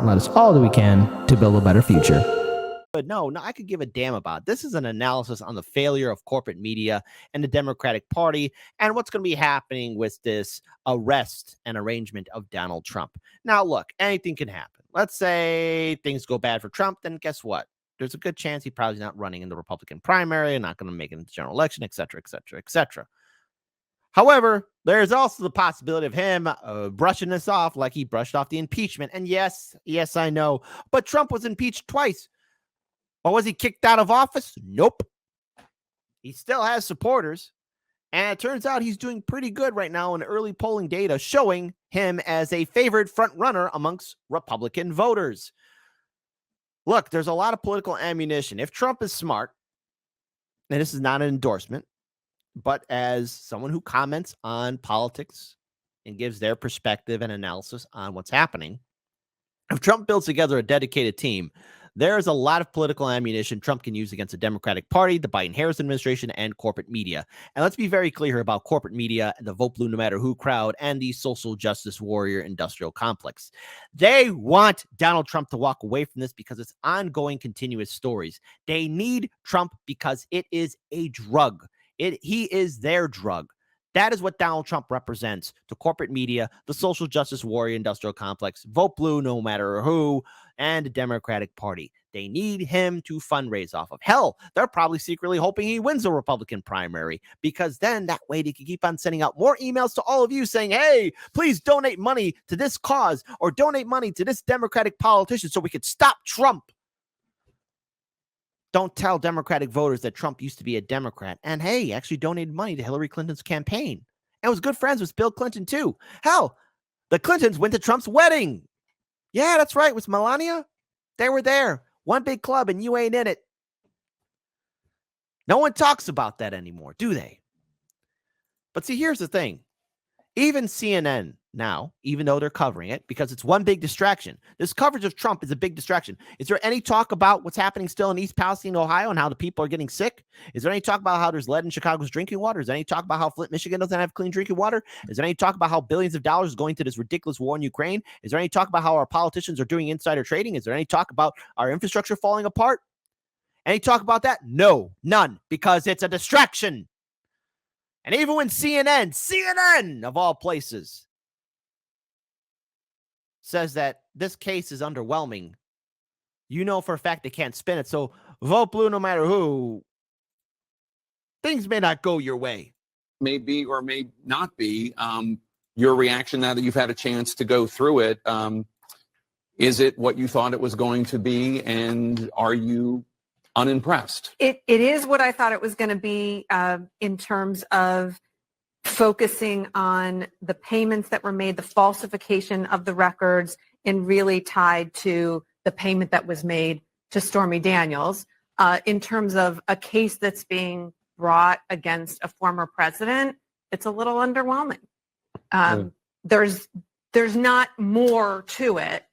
and let us all do we can to build a better future. But no, I could give a damn about. This is an analysis on the failure of corporate media and the Democratic Party and what's going to be happening with this arrest and arrangement of Donald Trump. Now, look, anything can happen. Let's say things go bad for Trump, then guess what? There's a good chance he's probably not running in the Republican primary and not going to make it in the general election, et cetera, et cetera, et cetera. However, there's also the possibility of him brushing this off like he brushed off the impeachment. And yes, I know, but Trump was impeached twice. Or was he kicked out of office? Nope. He still has supporters. And it turns out he's doing pretty good right now in early polling data, showing him as a favored front runner amongst Republican voters. Look, there's a lot of political ammunition. If Trump is smart, and this is not an endorsement, but as someone who comments on politics and gives their perspective and analysis on what's happening, if Trump builds together a dedicated team, there is a lot of political ammunition Trump can use against the Democratic Party, the Biden-Harris administration, and corporate media. And let's be very clear here about corporate media and the Vote Blue No Matter Who crowd and the social justice warrior industrial complex. They want Donald Trump to walk away from this because it's ongoing, continuous stories. They need Trump because it is a drug. He is their drug. That is what Donald Trump represents to corporate media, the social justice warrior industrial complex, Vote Blue No Matter Who, and the Democratic Party. They need him to fundraise off of. Hell, they're probably secretly hoping he wins the Republican primary, because then that way they can keep on sending out more emails to all of you saying, hey, please donate money to this cause or donate money to this Democratic politician so we could stop Trump. Don't tell Democratic voters that Trump used to be a Democrat and, hey, he actually donated money to Hillary Clinton's campaign and was good friends with Bill Clinton, too. Hell, the Clintons went to Trump's wedding. Yeah, that's right. With Melania, they were there. One big club and you ain't in it. No one talks about that anymore, do they? But see, here's the thing. Even CNN now, even though they're covering it, because it's one big distraction. This coverage of Trump is a big distraction. Is there any talk about what's happening still in East Palestine, Ohio, and how the people are getting sick? Is there any talk about how there's lead in Chicago's drinking water? Is there any talk about how Flint, Michigan doesn't have clean drinking water? Is there any talk about how billions of dollars is going to this ridiculous war in Ukraine? Is there any talk about how our politicians are doing insider trading? Is there any talk about our infrastructure falling apart? Any talk about that? No, none, because it's a distraction. And even when CNN of all places, says that this case is underwhelming, you know for a fact they can't spin it. So Vote Blue No Matter Who, things may not go your way. May be or may not be. Your reaction now that you've had a chance to go through it, is it what you thought it was going to be? And are you unimpressed? It is what I thought it was going to be, in terms of focusing on the payments that were made, the falsification of the records, and really tied to the payment that was made to Stormy Daniels. In terms of a case that's being brought against a former president, it's a little underwhelming. There's not more to it.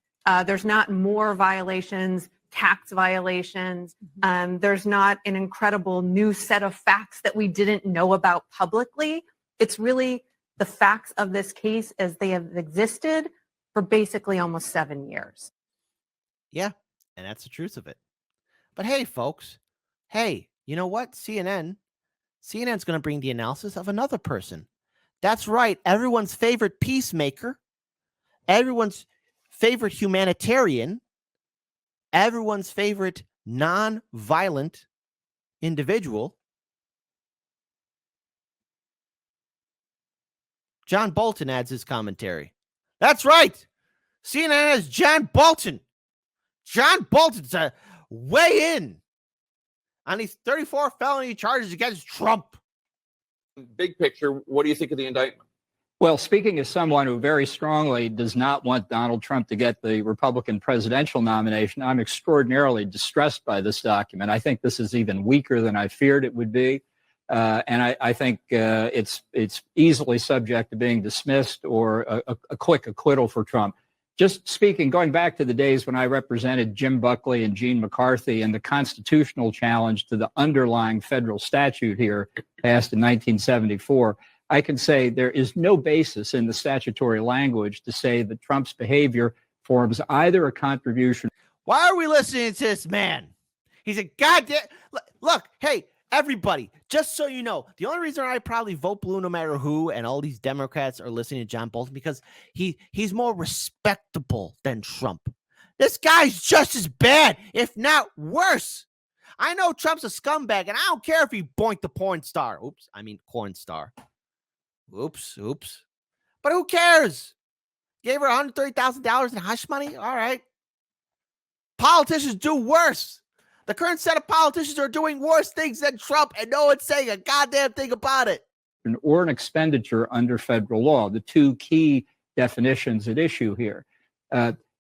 There's not more violations, tax violations. There's not an incredible new set of facts that we didn't know about publicly. It's really the facts of this case as they have existed for basically almost 7 years. Yeah, and that's the truth of it. But hey, folks, hey, you know what? CNN's going to bring the analysis of another person. That's right. Everyone's favorite peacemaker, everyone's favorite humanitarian, everyone's favorite non-violent individual, John Bolton, adds his commentary. That's right. CNN has John Bolton. John Bolton's weigh in on these 34 felony charges against Trump. Big picture, what do you think of the indictment? Well, speaking as someone who very strongly does not want Donald Trump to get the Republican presidential nomination, I'm extraordinarily distressed by this document. I think this is even weaker than I feared it would be. And I think it's easily subject to being dismissed or a quick acquittal for Trump. Just speaking, going back to the days when I represented Jim Buckley and Gene McCarthy and the constitutional challenge to the underlying federal statute here passed in 1974, I can say there is no basis in the statutory language to say that Trump's behavior forms either a contribution. Why are we listening to this man? He's a goddamn. Look, hey, everybody, just so you know, the only reason I probably vote blue no matter who, and all these Democrats are listening to John Bolton, because he's more respectable than Trump. This guy's just as bad, if not worse. I know Trump's a scumbag, and I don't care if he boinked the porn star. Oops, I mean corn star. Oops. But who cares? Gave her $130,000 in hush money? All right. Politicians do worse. The current set of politicians are doing worse things than Trump, and no one's saying a goddamn thing about it. Or an expenditure under federal law, the two key definitions at issue here.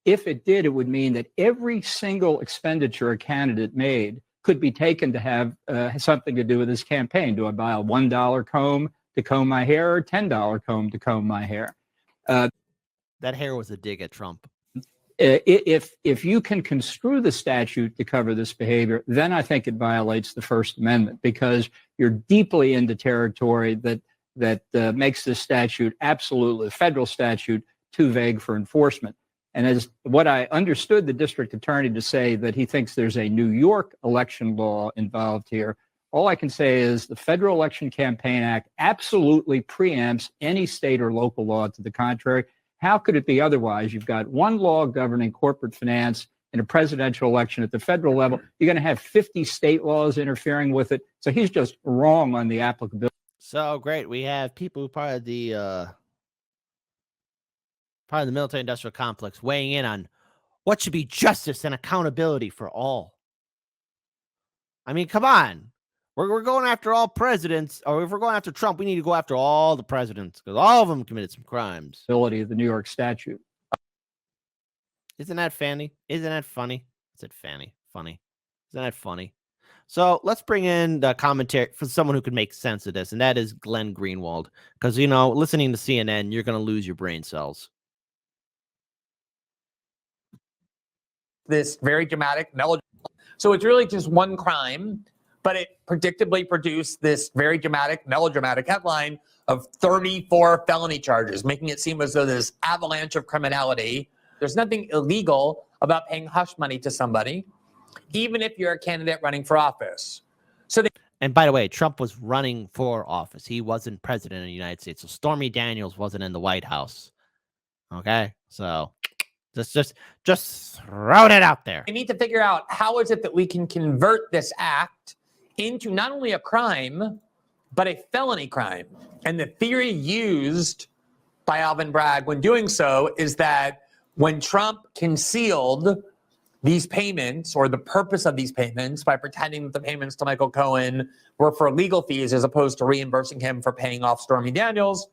If it did, it would mean that every single expenditure a candidate made could be taken to have something to do with his campaign. Do I buy a $1 comb to comb my hair or $10 comb to comb my hair? That hair was a dig at Trump. If you can construe the statute to cover this behavior, then I think it violates the First Amendment, because you're deeply into territory that makes this statute, absolutely, federal statute, too vague for enforcement. And as what I understood the district attorney to say, that he thinks there's a New York election law involved here. All I can say is the Federal Election Campaign Act absolutely preempts any state or local law to the contrary. How could it be otherwise? You've got one law governing corporate finance in a presidential election at the federal level. You're going to have 50 state laws interfering with it. So he's just wrong on the applicability. So great. We have people who part of the military-industrial complex weighing in on what should be justice and accountability for all. I mean, come on. We're going after all presidents, or if we're going after Trump, we need to go after all the presidents, because all of them committed some crimes. Of the New York statute. Isn't that funny? Isn't that funny? Is it funny? Funny? Isn't that funny? So let's bring in the commentary for someone who can make sense of this, and that is Glenn Greenwald. Because, listening to CNN, you're going to lose your brain cells. This very dramatic melodrama. So it's really just one crime, but it predictably produced this very melodramatic headline of 34 felony charges, making it seem as though this avalanche of criminality. There's nothing illegal about paying hush money to somebody, even if you're a candidate running for office. And by the way, Trump was running for office. He wasn't president of the United States. So Stormy Daniels wasn't in the White House. Okay? So just throwing it out there. We need to figure out how is it that we can convert this act into not only a crime, but a felony crime. And the theory used by Alvin Bragg when doing so is that when Trump concealed these payments, or the purpose of these payments, by pretending that the payments to Michael Cohen were for legal fees as opposed to reimbursing him for paying off Stormy Daniels,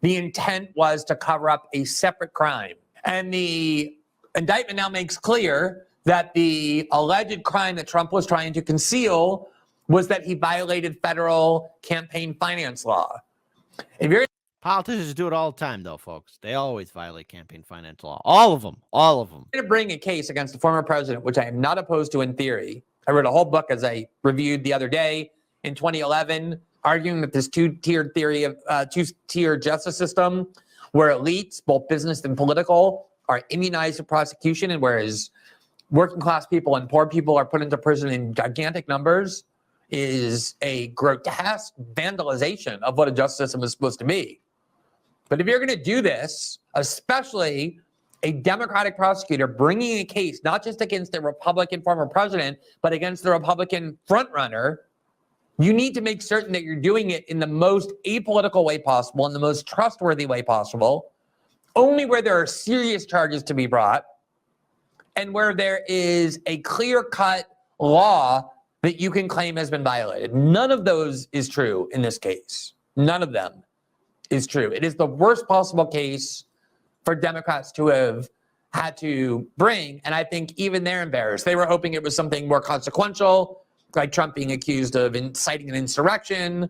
the intent was to cover up a separate crime. And the indictment now makes clear that the alleged crime that Trump was trying to conceal was that he violated federal campaign finance law. If you're Politicians do it all the time, though, folks. They always violate campaign finance law. All of them. All of them. going to bring a case against the former president, which I am not opposed to in theory. I wrote a whole book, as I reviewed the other day in 2011, arguing that this two-tiered theory of two-tiered justice system, where elites, both business and political, are immunized to prosecution, and whereas working class people and poor people are put into prison in gigantic numbers, is a grotesque vandalization of what a justice system is supposed to be. But if you're going to do this, especially a Democratic prosecutor bringing a case not just against the Republican former president, but against the Republican frontrunner, you need to make certain that you're doing it in the most apolitical way possible, in the most trustworthy way possible, only where there are serious charges to be brought, and where there is a clear-cut law that you can claim has been violated. None of those is true in this case. None of them is true. It is the worst possible case for Democrats to have had to bring, and I think even they're embarrassed. They were hoping it was something more consequential, like Trump being accused of inciting an insurrection.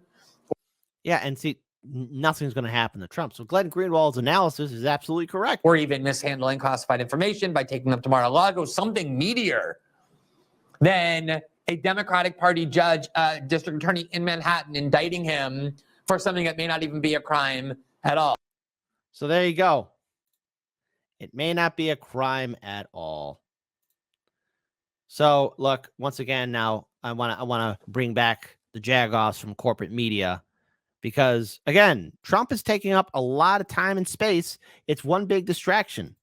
Yeah, and see, nothing's going to happen to Trump. So Glenn Greenwald's analysis is absolutely correct. Or even mishandling classified information by taking them to Mar-a-Lago, something meatier than a Democratic Party judge, district attorney in Manhattan, indicting him for something that may not even be a crime at all. So there you go. It may not be a crime at all. So look, once again, now I want to bring back the jagoffs from corporate media, because again, Trump is taking up a lot of time and space. It's one big distraction.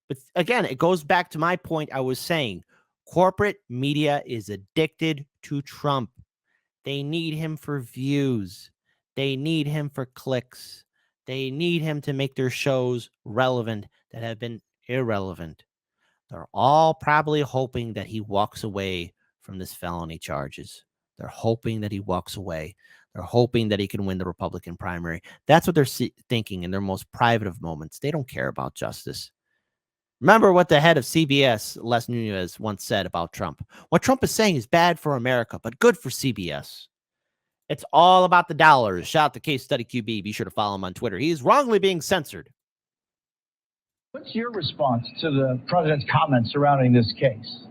But again, it goes back to my point I was saying. Corporate media is addicted to Trump. They need him for views. They need him for clicks. They need him to make their shows relevant that have been irrelevant. They're all probably hoping that he walks away from this felony charges. They're hoping that he walks away. They're hoping that he can win the Republican primary. That's what they're thinking in their most private of moments. They don't care about justice. Remember what the head of CBS, Les Nunez, once said about Trump. What Trump is saying is bad for America, but good for CBS. It's all about the dollars. Shout out to Case Study QB. Be sure to follow him on Twitter. He is wrongly being censored. What's your response to the president's comments surrounding this case?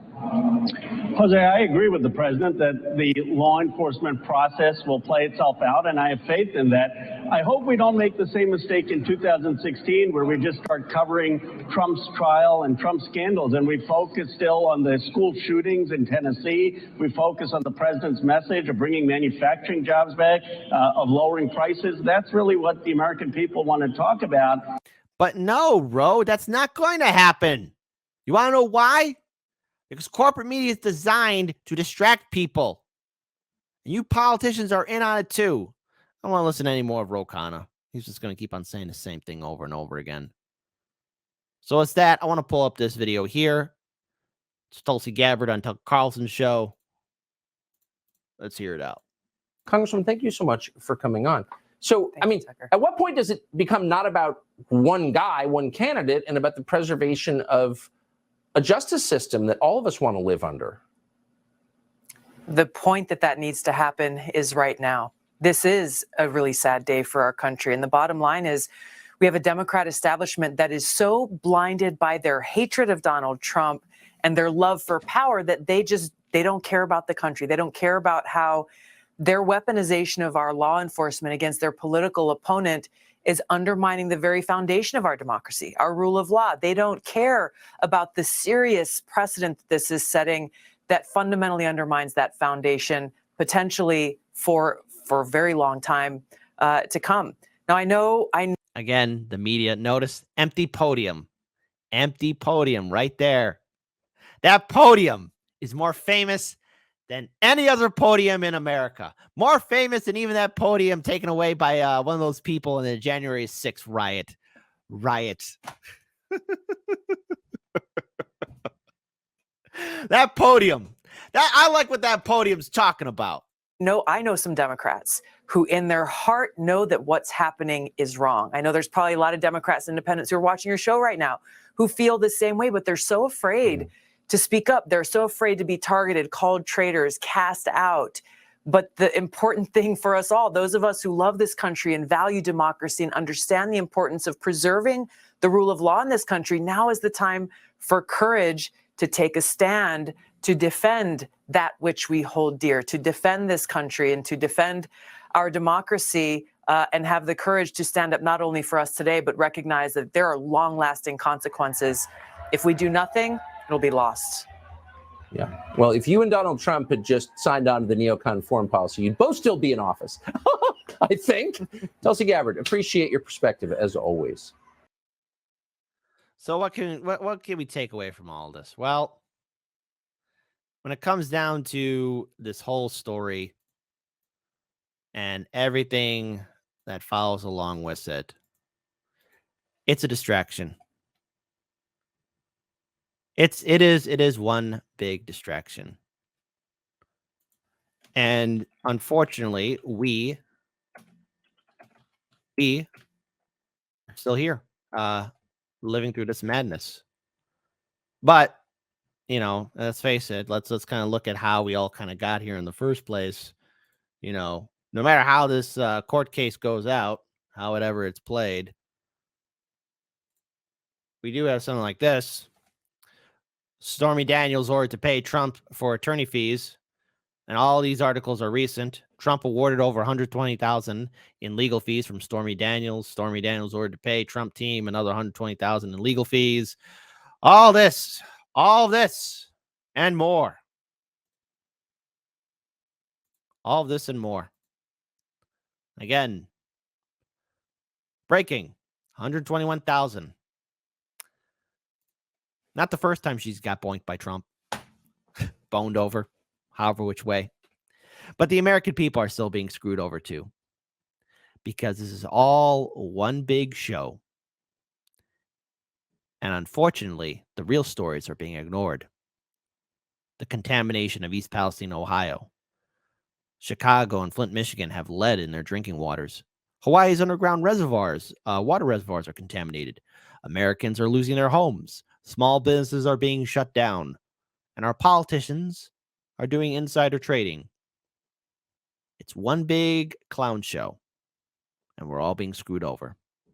Jose, I agree with the president that the law enforcement process will play itself out, and I have faith in that. I hope we don't make the same mistake in 2016 where we just start covering Trump's trial and Trump's scandals, and we focus still on the school shootings in Tennessee. We focus on the president's message of bringing manufacturing jobs back, of lowering prices. That's really what the American people want to talk about. But no, Ro, that's not going to happen. You want to know why? Because corporate media is designed to distract people. And you politicians are in on it too. I don't want to listen to any more of Ro Khanna. He's just going to keep on saying the same thing over and over again. So it's that. I want to pull up this video here. It's Tulsi Gabbard on Tucker Carlson's show. Let's hear it out. Congressman, thank you so much for coming on. So, Thank I mean, you, Tucker. at what point does it become not about one guy, one candidate, and about the preservation of a justice system that all of us want to live under? The point that needs to happen is right now. This is a really sad day for our country. And the bottom line is we have a Democrat establishment that is so blinded by their hatred of Donald Trump and their love for power that they don't care about the country. They don't care about how their weaponization of our law enforcement against their political opponent is undermining the very foundation of our democracy, our rule of law. They don't care about the serious precedent that this is setting that fundamentally undermines that foundation, potentially for a very long time to come. Now, I know. Again, the media, notice empty podium right there. That podium is more famous than any other podium in America. More famous than even that podium taken away by one of those people in the January 6th riot. That podium. I like what that podium's talking about. No, I know some Democrats who in their heart know that what's happening is wrong. I know there's probably a lot of Democrats and independents who are watching your show right now who feel the same way, but they're so afraid to speak up. They're so afraid to be targeted, called traitors, cast out. But the important thing for us all, those of us who love this country and value democracy and understand the importance of preserving the rule of law in this country, now is the time for courage to take a stand, to defend that which we hold dear, to defend this country and to defend our democracy, and have the courage to stand up not only for us today, but recognize that there are long-lasting consequences. If we do nothing, it'll be lost. Yeah. Well, if you and Donald Trump had just signed on to the neocon foreign policy, you'd both still be in office, I think. Tulsi Gabbard, appreciate your perspective as always. So what can we take away from all this? Well, when it comes down to this whole story and everything that follows along with it, it's a distraction. It is one big distraction. And unfortunately, we are still here, living through this madness. But, you know, let's face it, let's kind of look at how we all kind of got here in the first place. You know, no matter how this court case goes out, however it's played, we do have something like this. Stormy Daniels ordered to pay Trump for attorney fees and all these articles are recent. Trump awarded over $120,000 in legal fees from Stormy Daniels. Stormy Daniels ordered to pay Trump team another $120,000 in legal fees. All this, and more. All of this and more. Again, breaking 121,000. Not the first time she's got boinked by Trump. Boned over, however which way. But the American people are still being screwed over too. Because this is all one big show. And unfortunately, the real stories are being ignored. The contamination of East Palestine, Ohio. Chicago and Flint, Michigan have lead in their drinking waters. Hawaii's underground reservoirs, water reservoirs are contaminated. Americans are losing their homes. Small businesses are being shut down. And our politicians are doing insider trading. It's one big clown show. And we're all being screwed over.